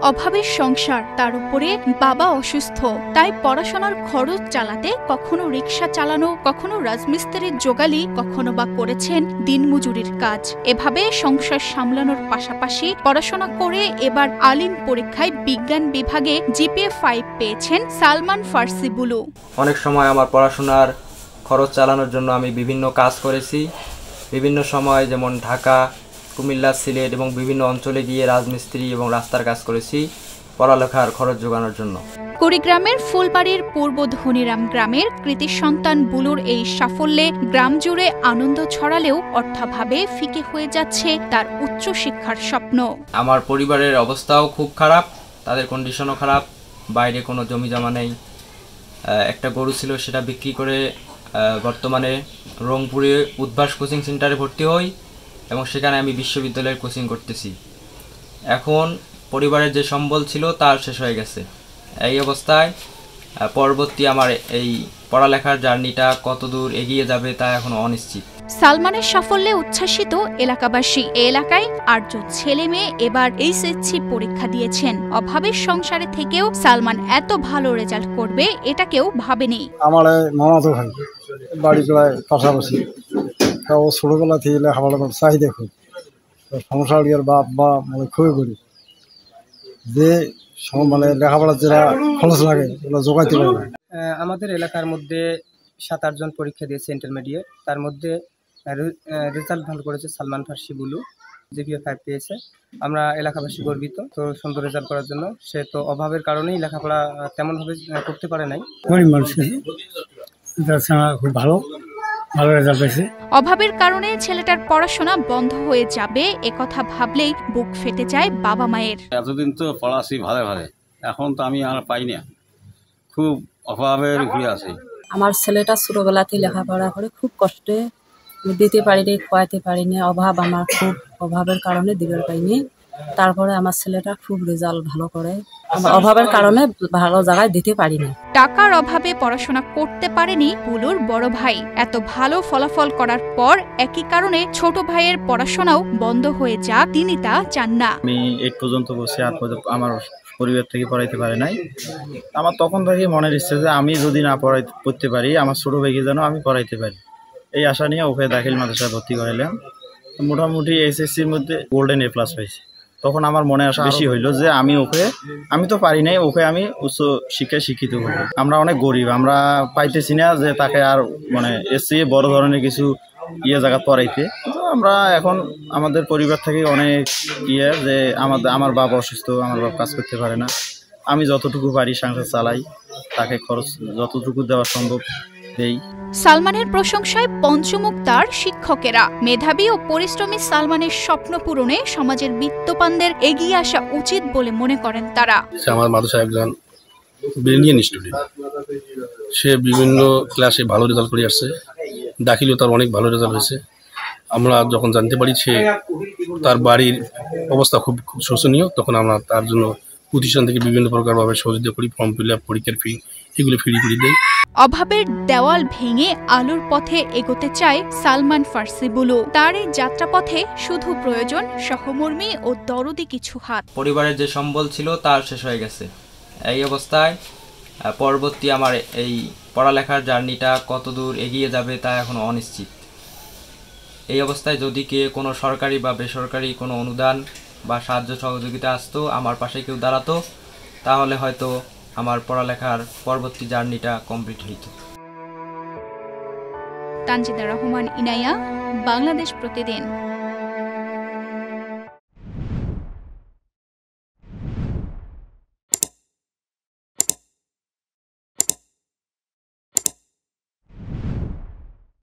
অভাবের সংসার, তার উপরে বাবা অসুস্থ, তাই পড়াশোনার খরচ চালাতে কখনো রিকশা চালানো, কখনো রাজমিস্ত্রির জোগালি, কখনো বা করেছেন দিনমজুরির কাজ। এভাবে সংসার সামলানোর পাশাপাশি পড়াশোনা করে এবার আলিম পরীক্ষায় বিজ্ঞান বিভাগে জিপিএ 5 পেয়েছেন সালমান ফার্সি বুলু। অনেক সময় আমার পড়াশোনার খরচ চালানোর জন্য আমি বিভিন্ন কাজ করেছি। বিভিন্ন সময় যেমন ঢাকা, কুমিল্লা, সিলেট এবং বিভিন্ন অঞ্চলে গিয়ে রাজমিস্ত্রি এবং রাস্তার কাজ করেছি পড়ালেখার খরচ জোগানোর জন্য। কুড়িগ্রামের ফুলবাড়ির পূর্ব ধনিরাম গ্রামের কৃতি সন্তান বুলুর এই সাফল্যে গ্রাম জুড়ে আনন্দ ছড়ালেও অর্থাভাবে ফিকে হয়ে যাচ্ছে তার উচ্চশিক্ষার স্বপ্ন। আমার পরিবারের অবস্থাও খুব খারাপ, তাদের কন্ডিশনও খারাপ, বাইরে কোনো জমি জমা নেই। একটা গরু ছিল, সেটা বিক্রি করে বর্তমানে রংপুরে উদ্ভাস কোচিং সেন্টারে ভর্তি হই এবং সেখানে আমি বিশ্ববিদ্যালয়ের কোচিং করতেছি। এখন পরিবারের যে সম্বল ছিল তার শেষ হয়ে গেছে। এই অবস্থায় পরবর্তী আমার এই পড়ালেখার জার্নিটা কত দূর এগিয়ে যাবে তা এখনো অনিশ্চিত। সালমানের সাফল্যে উচ্ছ্বাসিত এলাকাবাসী। এই এলাকায় 8 জন ছেলে মেয়ে এবার এইচএসসি পরীক্ষা দিয়েছেন। অভাবের সংসারে থেকেও সালমান এত ভালো রেজাল্ট করবে এটা কেউ ভাবেনি। আমার মামাতো ভাই বাড়িগুলায় পাশাপাশি, ও ছোটবেলা থেকে লেখাপড়ার চাহিদা খুব, সংসারের বাপ বা মানে খুবই গরিব, যে মানে লেখাপড়ার যেটা খরচ লাগে ওগুলো জোগাইতে পারে না। আমাদের এলাকার মধ্যে 7-8 জন পরীক্ষা দিয়েছে ইন্টারমিডিয়েট, তার মধ্যে রেজাল্ট ভালো করেছে সালমান ফার্সি বুলু, জিপিএ 5 পেয়েছে। আমরা এলাকাবাসী গর্বিত তো সুন্দর রেজাল্ট করার জন্য। সে তো অভাবের কারণেই লেখাপড়া তেমনভাবে করতে পারে নাই। গরিব মানুষ খুব ভালো রেজাল্ট পেয়েছে। অভাবের কারণে ছেলেটার পড়াশোনা বন্ধ হয়ে যাবে একথা ভাবলেই বুক ফেটে যায় বাবা মায়ের। এতদিন তো পড়াছি ভালো, এখন তো আমি আর পাই না, খুব অভাবের ঘুরে আছি। আমার ছেলেটা ছোটবেলাতেই লেখাপড়া করে খুব কষ্টে দিতে পারিনি, খাওয়াতে পারিনি। আমার খুব অভাবের কারণে দিতে পারিনি। তারপরে আমার ছেলেটা খুব রেজাল্ট ভালো করে, আমার অভাবের কারণে ভালো জায়গায় দিতে পারিনি। টাকার অভাবে পড়াশোনা করতে পারেনি বুলুর বড় ভাই। এত ভালো ফলাফল করার পর একই কারণে ছোট ভাইয়ের পড়াশোনাও বন্ধ হয়ে যাক তিনি তা চান না। আমি 8 পর্যন্ত বসে আর আমার পরিবার থেকে পড়াইতে পারে নাই। আমার তখন থেকে মনের ইচ্ছে যে আমি যদি না পড়তে পারি আমার ছোট ভাইকে যেন আমি পড়াইতে পারি। এই আশা নিয়ে ওকে দাখিল মাদ্রাসায় ভর্তি করাইলাম। মোটামুটি এইচএসসির মধ্যে গোল্ডেন A+ পাইছি। তখন আমার মনে আসা বেশি হইলো যে আমি তো পারি নাই, ওকে আমি উচ্চ শিক্ষায় শিক্ষিত করবো। আমরা অনেক গরিব, আমরা পাইতেছি না যে তাকে আর মানে এসে বড় ধরনের কিছু জায়গা পড়াইতে। তো আমরা এখন আমাদের পরিবার থেকে অনেক যে আমার বাপ অসুস্থ, আমার বাপ কাজ করতে পারে না। আমি যতটুকু পারি সংসার চালাই, তাকে খরচ যতটুকু দেওয়া সম্ভব দেই। সালমানের প্রশংসায় পঞ্চমুখ তার শিক্ষকেরা। মেধাবী ও পরিশ্রমী সালমানের স্বপ্ন পূরণে সমাজের বিত্তবানদের এগিয়ে আসা উচিত বলে মনে করেন তারা। আমার মাদ্রাসায় একজন ব্রিলিয়ান্ট স্টুডেন্ট, সে বিভিন্ন ক্লাসে ভালো রেজাল্ট করে আসছে, দাখিলেও তার অনেক ভালো রেজাল্ট হয়েছে। আমরা যখন জানতে পারি তার বাড়ির অবস্থা খুব শোচনীয়, তখন আমরা তার জন্য প্রতিষ্ঠান থেকে বিভিন্ন প্রকারভাবে সহযোগিতা করি। ফর্ম ফিল আপ, পরীক্ষার ফি এগুলো ফ্রি করে দেয়। অভাবের দেওয়াল ভেঙে আলোর পথে এগোতে চায় সালমান ফার্সি বুলু। তার এই যাত্রাপথে শুধু প্রয়োজন সহমর্মী ও দরদি কিছু হাত। পরিবারের যে সম্বল ছিল তার শেষ হয়ে গেছে। এই অবস্থায় পরবর্তী আমার এই পড়ালেখার জার্নিটা কত দূর এগিয়ে যাবে তা এখনো অনিশ্চিত। এই অবস্থায় যদি কোনো সরকারি বা বেসরকারি কোনো অনুদান বা সাহায্য সহযোগিতা আসতো, আমার পাশে কেউ দাঁড়াতো, তাহলে হয়তো আমার পড়ালেখার পরবর্তী জার্নিটা কমপ্লিট হইত। তানজিদা রহমান ইনায়া, বাংলাদেশ প্রতিদিন।